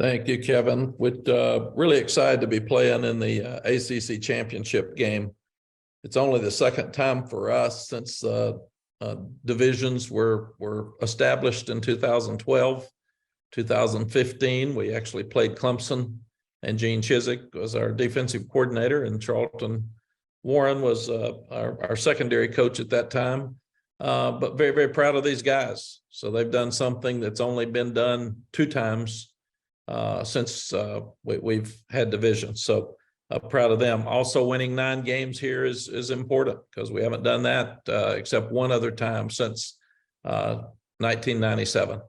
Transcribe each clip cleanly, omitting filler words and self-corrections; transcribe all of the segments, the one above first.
Thank you, Kevin. We're really excited to be playing in the ACC championship game. It's only the second time for us since divisions were established in 2012, 2015. We actually played Clemson, and Gene Chizik was our defensive coordinator, and Charlton Warren was our secondary coach at that time. But very, very proud of these guys. So they've done something that's only been done two times since we've had division. So proud of them. Also winning 9 games here is important because we haven't done that except one other time since 1997.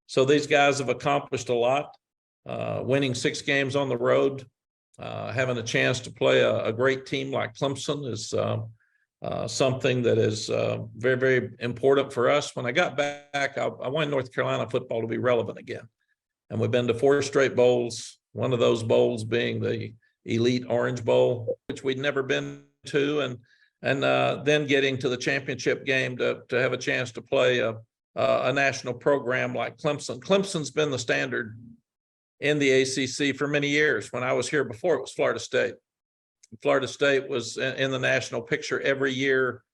So these guys have accomplished a lot, winning 6 games on the road, having a chance to play a great team like Clemson is something that is very, very important for us. When I got back, I wanted North Carolina football to be relevant again. And we've been to 4 straight bowls, one of those bowls being the Elite Orange Bowl, which we'd never been to, and then getting to the championship game to have a chance to play a national program like Clemson. Clemson's been the standard in the ACC for many years. When I was here before, it was Florida State. Florida State was in the national picture every year.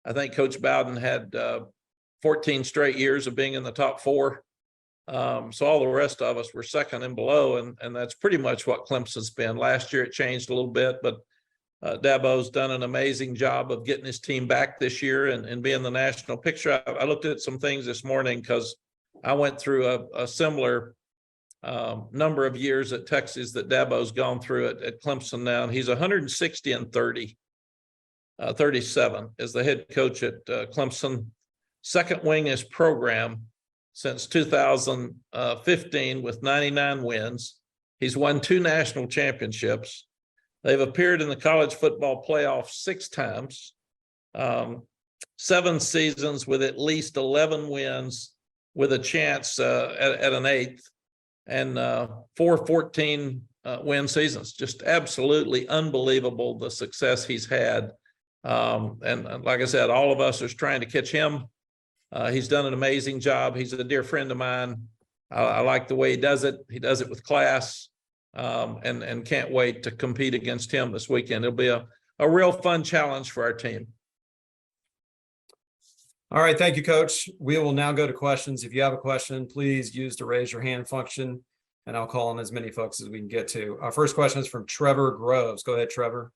I think Coach Bowden had 14 straight years of being in the top 4. So all the rest of us were second and below, and that's pretty much what Clemson's been. Last year it changed a little bit, but Dabo's done an amazing job of getting his team back this year and being the national picture. I looked at some things this morning because I went through a similar number of years at Texas that Dabo's gone through at Clemson now, and he's 160-30, 37 as the head coach at Clemson. Second winningest program since 2015 with 99 wins. He's won 2 national championships. They've appeared in the college football playoff 6 times, 7 seasons with at least 11 wins with a chance at an 8th, and 4 14 win seasons. Just absolutely unbelievable the success he's had. And like I said, all of us are trying to catch him. He's done an amazing job. He's a dear friend of mine. I like the way he does it. He does it with class, and can't wait to compete against him this weekend. It'll be a real fun challenge for our team. All right. Thank you, Coach. We will now go to questions. If you have a question, please use the raise your hand function, and I'll call on as many folks as we can get to. Our first question is from Trevor Groves. Go ahead, Trevor.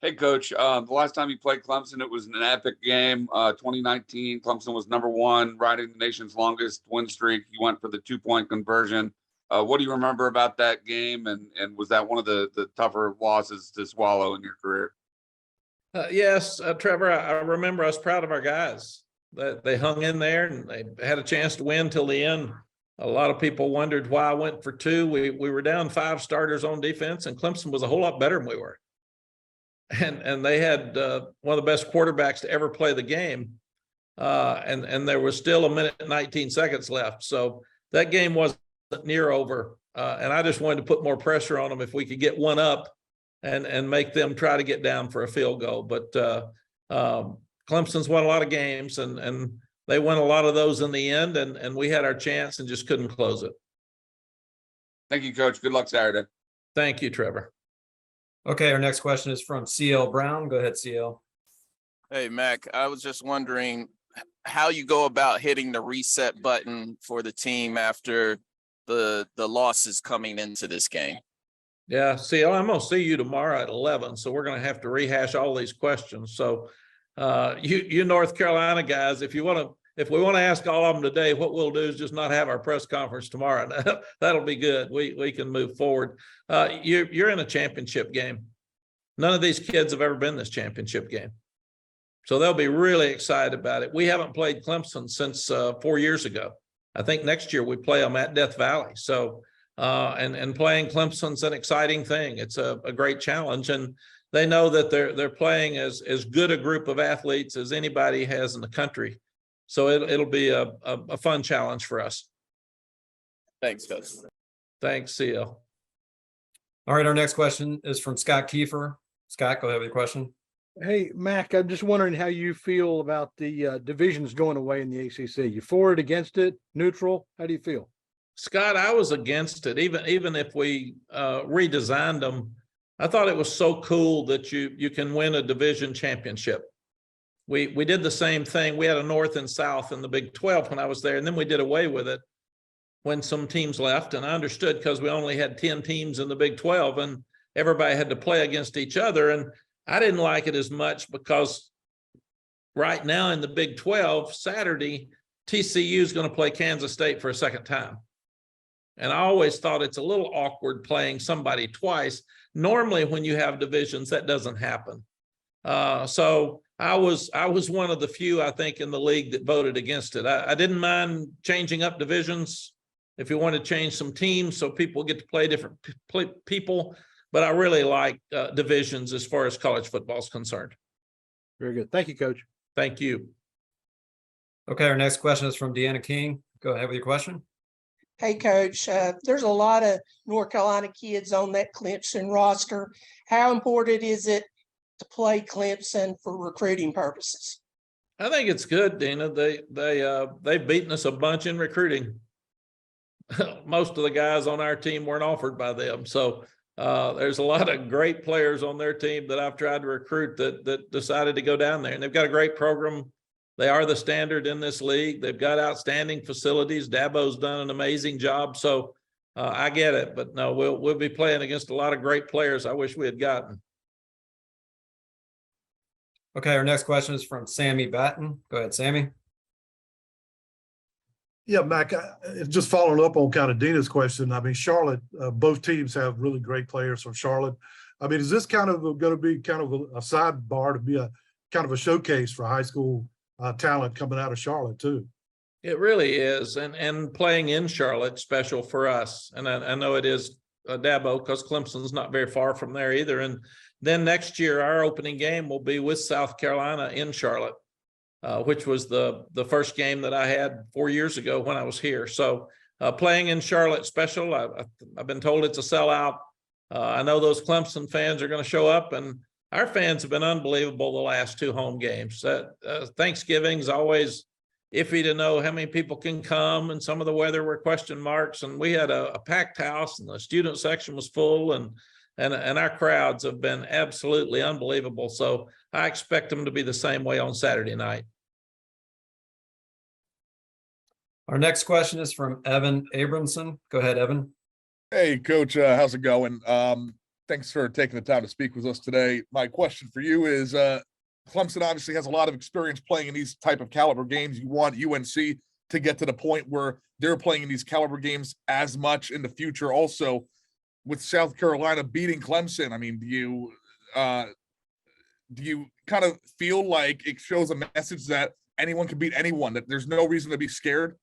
Hey, Coach. The last time you played Clemson, it was an epic game. 2019, Clemson was #1, riding the nation's longest win streak. You went for the 2-point conversion. What do you remember about that game? And was that one of the tougher losses to swallow in your career? Yes, Trevor, I remember I was proud of our guys. That they hung in there and they had a chance to win till the end. A lot of people wondered why I went for 2. We were down 5 starters on defense, and Clemson was a whole lot better than we were. And they had one of the best quarterbacks to ever play the game. And there was still 1 minute and 19 seconds left. So that game wasn't near over. And I just wanted to put more pressure on them if we could get one up and make them try to get down for a field goal. But Clemson's won a lot of games, and they won a lot of those in the end. And we had our chance and just couldn't close it. Thank you, Coach. Good luck Saturday. Thank you, Trevor. Okay, our next question is from CL Brown. Go ahead, CL. Hey, Mac, I was just wondering how you go about hitting the reset button for the team after the losses coming into this game. Yeah, CL, I'm going to see you tomorrow at 11, so we're going to have to rehash all these questions. So you North Carolina guys, if we want to ask all of them today, what we'll do is just not have our press conference tomorrow. That'll be good. We can move forward. You're in a championship game. None of these kids have ever been in this championship game. So they'll be really excited about it. We haven't played Clemson since 4 years ago. I think next year we play them at Death Valley. So and playing Clemson's an exciting thing. It's a great challenge, and they know that they're playing as good a group of athletes as anybody has in the country. So it'll be a fun challenge for us. Thanks, Coach. Thanks, CL. All right, our next question is from Scott Kiefer. Scott, go ahead with your question. Hey, Mac, I'm just wondering how you feel about the divisions going away in the ACC. You for it, against it, neutral? How do you feel? Scott, I was against it. Even if we redesigned them, I thought it was so cool that you can win a division championship. We did the same thing. We had a North and South in the Big 12 when I was there, and then we did away with it when some teams left. And I understood because we only had 10 teams in the Big 12 and everybody had to play against each other. And I didn't like it as much because right now in the Big 12, Saturday, TCU is going to play Kansas State for a second time. And I always thought it's a little awkward playing somebody twice. Normally, when you have divisions, that doesn't happen. So I was one of the few, I think, in the league that voted against it. I didn't mind changing up divisions if you want to change some teams so people get to play different people. But I really like divisions as far as college football is concerned. Very good. Thank you, Coach. Thank you. Okay, our next question is from Deanna King. Go ahead with your question. Hey, Coach, there's a lot of North Carolina kids on that Clemson roster. How important is it to play Clemson for recruiting purposes? I think it's good, Dina. They've beaten us a bunch in recruiting. Most of the guys on our team weren't offered by them. So there's a lot of great players on their team that I've tried to recruit that decided to go down there. And they've got a great program. They are the standard in this league. They've got outstanding facilities. Dabo's done an amazing job. So I get it. But no, we'll be playing against a lot of great players I wish we had gotten. Okay, our next question is from Sammy Batten. Go ahead, Sammy. Yeah, Mac, just following up on kind of Dina's question. I mean, Charlotte, both teams have really great players from Charlotte. I mean, is this kind of going to be kind of a sidebar to be a kind of a showcase for high school talent coming out of Charlotte too? It really is. And playing in Charlotte special for us. And I know it is Dabo because Clemson's not very far from there either. And then next year, our opening game will be with South Carolina in Charlotte, which was the first game that I had 4 years ago when I was here. So playing in Charlotte special. I've been told it's a sellout. I know those Clemson fans are going to show up, and our fans have been unbelievable the last two home games. Thanksgiving's always iffy to know how many people can come, and some of the weather were question marks. And we had a packed house, and the student section was full, and our crowds have been absolutely unbelievable. So I expect them to be the same way on Saturday night. Our next question is from Evan Abramson. Go ahead, Evan. Hey, Coach, how's it going? Thanks for taking the time to speak with us today. My question for you is, Clemson obviously has a lot of experience playing in these type of caliber games. You want UNC to get to the point where they're playing in these caliber games as much in the future. Also, with South Carolina beating Clemson, I mean, do you kind of feel like it shows a message that anyone can beat anyone, that there's no reason to be scared?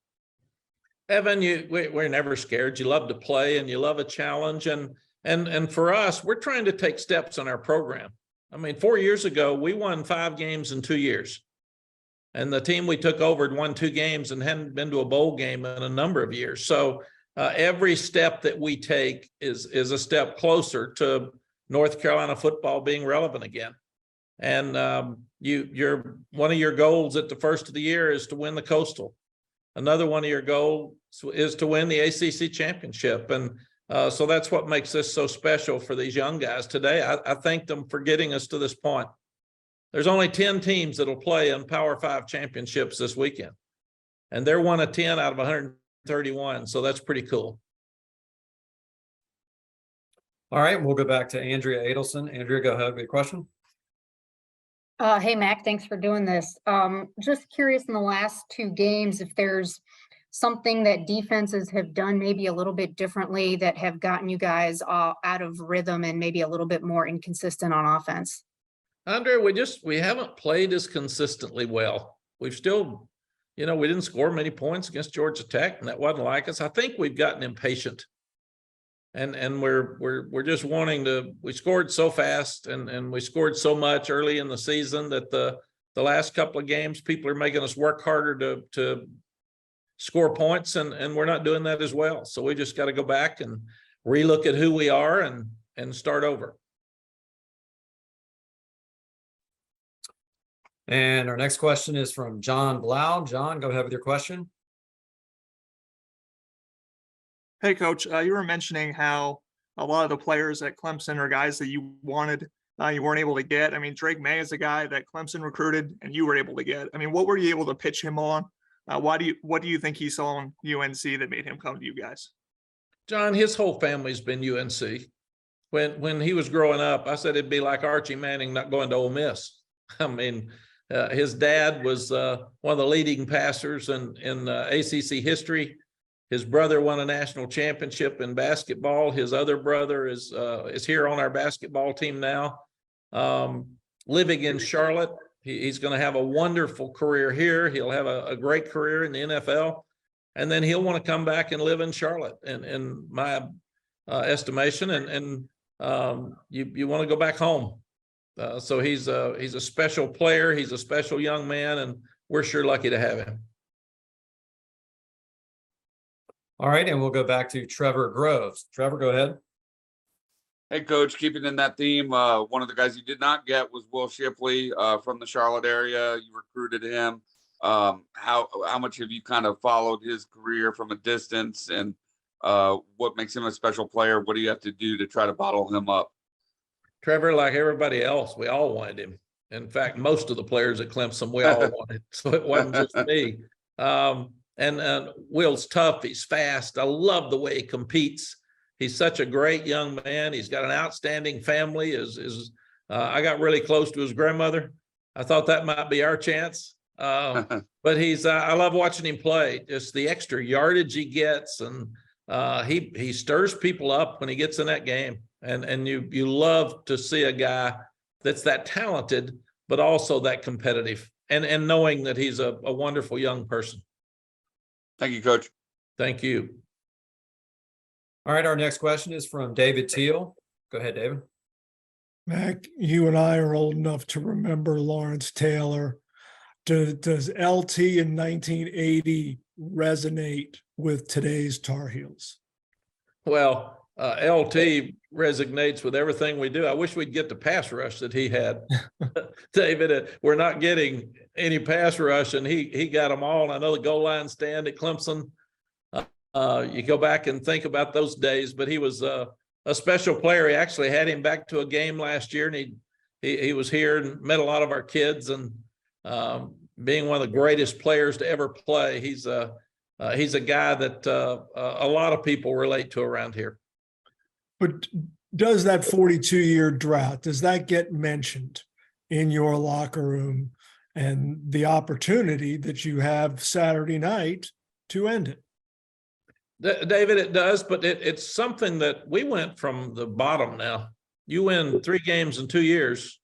Evan, we're never scared. You love to play and you love a challenge. And for us, we're trying to take steps in our program. I mean, 4 years ago, we won 5 games in 2 years. And the team we took over had won 2 games and hadn't been to a bowl game in a number of years. So every step that we take is a step closer to North Carolina football being relevant again. And you're one of your goals at the first of the year is to win the Coastal. Another one of your goals is to win the ACC championship. And so that's what makes this so special for these young guys today. I thank them for getting us to this point. There's only 10 teams that'll play in Power 5 championships this weekend. And they're one of 10 out of 131. So that's pretty cool. All right, we'll go back to Andrea Adelson. Andrea, go ahead with your question. Hey, Mac, thanks for doing this. Just curious in the last 2 games, if there's something that defenses have done maybe a little bit differently that have gotten you guys out of rhythm and maybe a little bit more inconsistent on offense. Andrea, we haven't played as consistently well. We've still, we didn't score many points against Georgia Tech, and that wasn't like us. I think we've gotten impatient. And we're just wanting to. We scored so fast and we scored so much early in the season that the last couple of games people are making us work harder to score points, and we're not doing that as well. So we just got to go back and relook at who we are and start over. And our next question is from John Blau. John, go ahead with your question. Hey, Coach, you were mentioning how a lot of the players at Clemson are guys that you wanted, you weren't able to get. I mean, Drake May is a guy that Clemson recruited and you were able to get. I mean, what were you able to pitch him on? What do you think he saw in UNC that made him come to you guys? John, his whole family's been UNC. When he was growing up, I said it'd be like Archie Manning not going to Ole Miss. I mean, his dad was one of the leading passers in ACC history. His brother won a national championship in basketball. His other brother is here on our basketball team now. Living in Charlotte, he's going to have a wonderful career here. He'll have a great career in the NFL, and then he'll want to come back and live in Charlotte, in my estimation. And you want to go back home. So he's a special player. He's a special young man, and we're sure lucky to have him. All right, and we'll go back to Trevor Groves. Trevor, go ahead. Hey, Coach, keeping in that theme, one of the guys you did not get was Will Shipley from the Charlotte area. You recruited him. How much have you kind of followed his career from a distance, and what makes him a special player? What do you have to do to try to bottle him up? Trevor, like everybody else, we all wanted him. In fact, most of the players at Clemson, we all wanted. So it wasn't just me. And Will's tough. He's fast. I love the way he competes. He's such a great young man. He's got an outstanding family. I got really close to his grandmother. I thought that might be our chance. But I love watching him play. Just the extra yardage he gets, and he stirs people up when he gets in that game. And you love to see a guy that's that talented, but also that competitive, and knowing that he's a wonderful young person. Thank you, Coach. Thank you. All right, our next question is from David Teal. Go ahead, David. Mac, you and I are old enough to remember Lawrence Taylor. Does LT in 1980 resonate with today's Tar Heels? Well, LT resonates with everything we do. I wish we'd get the pass rush that he had. David, we're not getting any pass rush, and he got them all. And I know the goal line stand at Clemson. You go back and think about those days, but he was a special player. He actually had him back to a game last year, and he was here and met a lot of our kids, and being one of the greatest players to ever play. He's a guy that a lot of people relate to around here. But does that 42-year drought, does that get mentioned in your locker room, and the opportunity that you have Saturday night to end it? David, it does, but it's something that we went from the bottom now. You win 3 games in 2 years,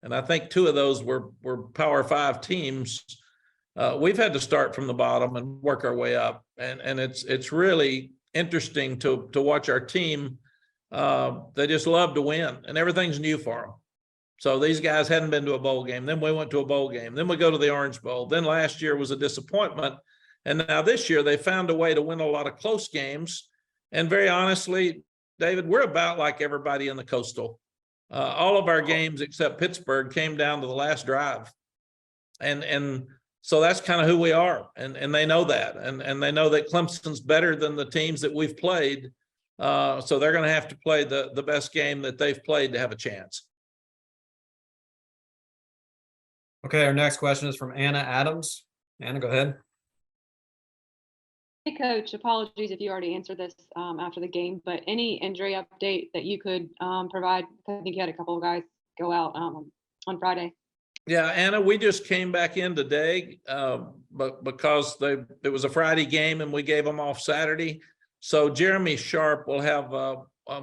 and I think 2 of those were Power 5 teams. We've had to start from the bottom and work our way up, and it's really interesting to watch our team. They just love to win, and everything's new for them. So these guys hadn't been to a bowl game. Then we went to a bowl game. Then we go to the Orange Bowl. Then last year was a disappointment. And now this year they found a way to win a lot of close games. And very honestly, David, we're about like everybody in the Coastal. All of our games except Pittsburgh came down to the last drive. And so that's kind of who we are. And they know that. And they know that Clemson's better than the teams that we've played. So they're going to have to play the best game that they've played to have a chance. Okay, our next question is from Anna Adams. Anna, go ahead. Hey, Coach, apologies if you already answered this after the game, but any injury update that you could provide? I think you had a couple of guys go out on Friday. Yeah, Anna, we just came back in today, but because it was a Friday game and we gave them off Saturday. So Jeremy Sharp will have,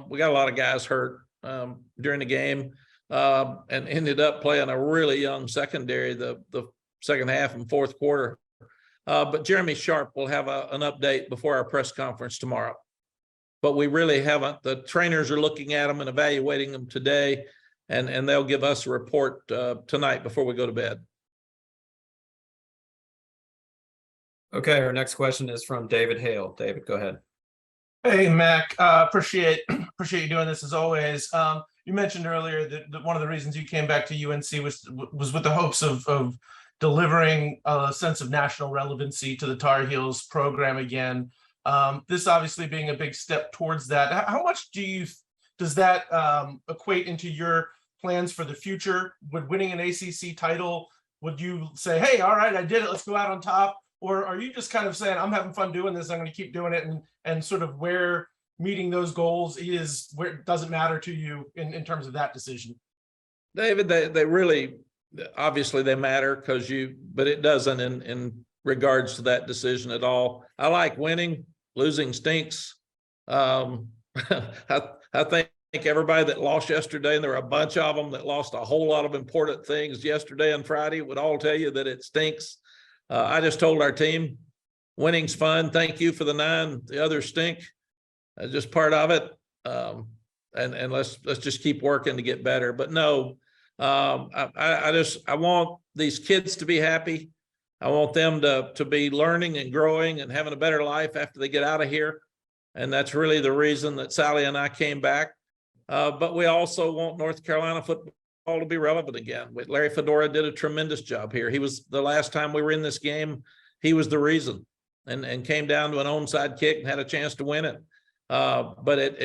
we got a lot of guys hurt during the game and ended up playing a really young secondary, the second half and fourth quarter. But Jeremy Sharp will have an update before our press conference tomorrow. But we really haven't. The trainers are looking at them and evaluating them today, and they'll give us a report tonight before we go to bed. Okay, our next question is from David Hale. David, go ahead. Hey, Mac, appreciate you doing this as always. You mentioned earlier that one of the reasons you came back to UNC was with the hopes of delivering a sense of national relevancy to the Tar Heels program again. This obviously being a big step towards that. How much does that equate into your plans for the future? Would winning an ACC title, would you say, hey, all right, I did it, let's go out on top? Or are you just kind of saying, I'm having fun doing this, I'm going to keep doing it, and sort of where meeting those goals is, where it doesn't matter to you in terms of that decision? David, they really, obviously they matter but it doesn't in regards to that decision at all. I like winning, losing stinks. I think everybody that lost yesterday, and there were a bunch of them that lost a whole lot of important things yesterday and Friday, would all tell you that it stinks. I just told our team, winning's fun. Thank you for the 9. The others stink. Just part of it. And let's just keep working to get better. But no, I want these kids to be happy. I want them to be learning and growing and having a better life after they get out of here. And that's really the reason that Sally and I came back. But we also want North Carolina football to be relevant again. Larry Fedora did a tremendous job here. He was, the last time we were in this game, he was the reason, and came down to an onside kick and had a chance to win it. But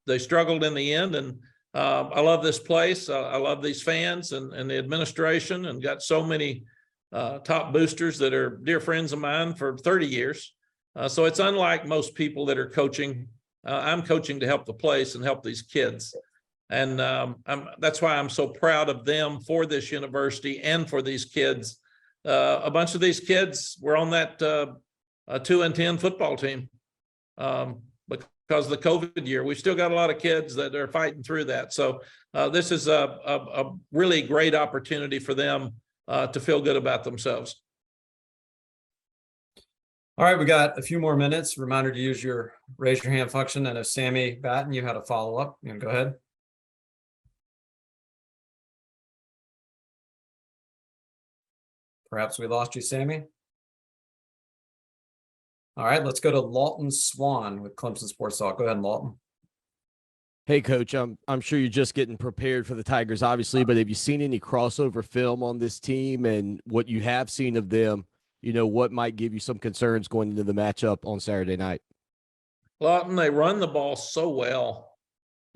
they struggled in the end. And I love this place. I love these fans and the administration, and got so many top boosters that are dear friends of mine for 30 years. So it's unlike most people that are coaching. I'm coaching to help the place and help these kids. And that's why I'm so proud of them, for this university and for these kids. A bunch of these kids were on that 2-10 football team because of the COVID year. We've still got a lot of kids that are fighting through that. So this is a really great opportunity for them to feel good about themselves. All right, we got a few more minutes. Reminder to use your raise your hand function. I know Sammy Batten, you had a follow up. You can go ahead. Perhaps we lost you, Sammy. All right, let's go to Lawton Swan with Clemson Sports Talk. Go ahead, Lawton. Hey, Coach, I'm sure you're just getting prepared for the Tigers, obviously, but have you seen any crossover film on this team, and what you have seen of them, you know, what might give you some concerns going into the matchup on Saturday night? Lawton, they run the ball so well.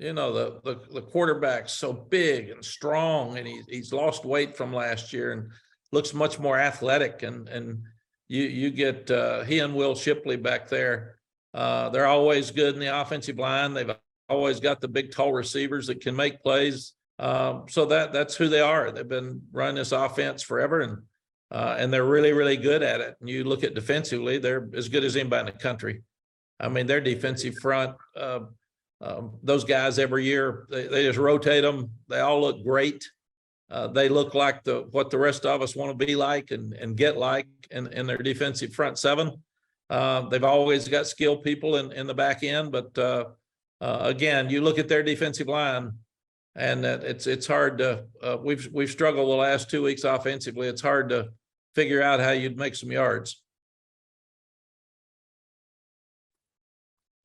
You know, the quarterback's so big and strong, and he's lost weight from last year and looks much more athletic. And you get he and Will Shipley back there. They're always good in the offensive line. They've always got the big, tall receivers that can make plays. So that's who they are. They've been running this offense forever, and they're really, really good at it. And you look at defensively, they're as good as anybody in the country. I mean, their defensive front, those guys every year, they just rotate them. They all look great. They look like what the rest of us want to be like and get like in their defensive front seven. They've always got skilled people in the back end, but again, you look at their defensive line, and it's hard to. We've struggled the last 2 weeks offensively. It's hard to figure out how you'd make some yards.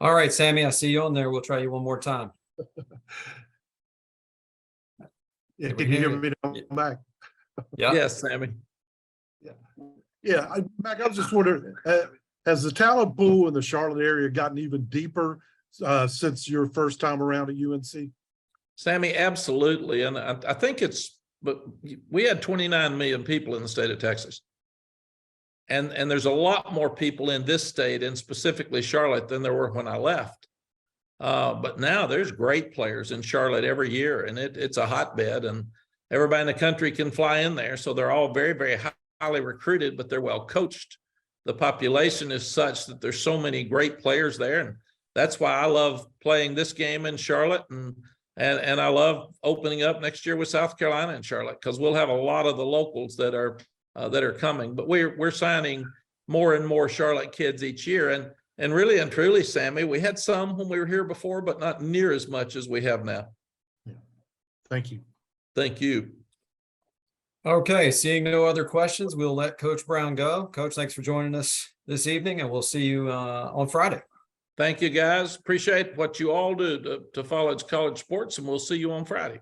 All right, Sammy, I see you on there. We'll try you one more time. Yeah, can you hear me now, Mac? Yeah. Yes, Sammy. Yeah, Mac, I was just wondering, has the talent pool in the Charlotte area gotten even deeper since your first time around at UNC? Sammy, absolutely. And I think but we had 29 million people in the state of Texas. And there's a lot more people in this state, and specifically Charlotte, than there were when I left. But now there's great players in Charlotte every year, and it's a hotbed, and everybody in the country can fly in there. So they're all very, very highly recruited, but they're well coached. The population is such that there's so many great players there. And that's why I love playing this game in Charlotte, and I love opening up next year with South Carolina and Charlotte, because we'll have a lot of the locals that are coming. But we're signing more and more Charlotte kids each year. And really and truly, Sammy, we had some when we were here before, but not near as much as we have now. Yeah. Thank you. Thank you. Okay, seeing no other questions, we'll let Coach Brown go. Coach, thanks for joining us this evening, and we'll see you on Friday. Thank you, guys. Appreciate what you all do to follow college sports, and we'll see you on Friday.